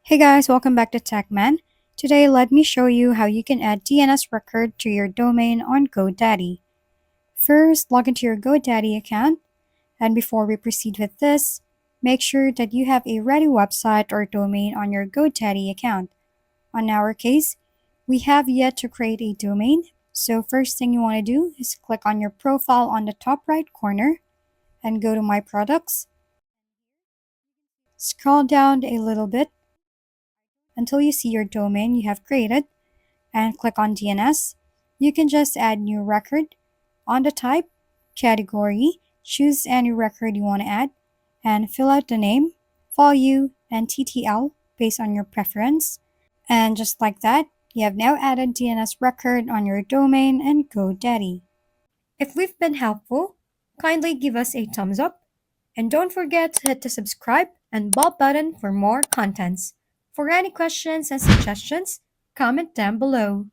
Hey guys, welcome back to TechMan. Today, let me show you how you can add DNS record to your domain on GoDaddy. First, log into your GoDaddy account, and before we proceed with this, make sure that you have a ready website or domain on your GoDaddy account. On our case, we have yet to create a domain, so first thing you want to do is click on your profile on the top right corner and go to My Products. Scroll down a little bit until you see your domain you have created and click on DNS. You can just add new record. On the type, category, choose any record you want to add and fill out the name, value, and TTL based on your preference. And just like that, you have now added DNS record on your domain and GoDaddy. If we've been helpful, kindly give us a thumbs up and don't forget to hit the subscribe and bell button for more contents. For any questions and suggestions, comment down below.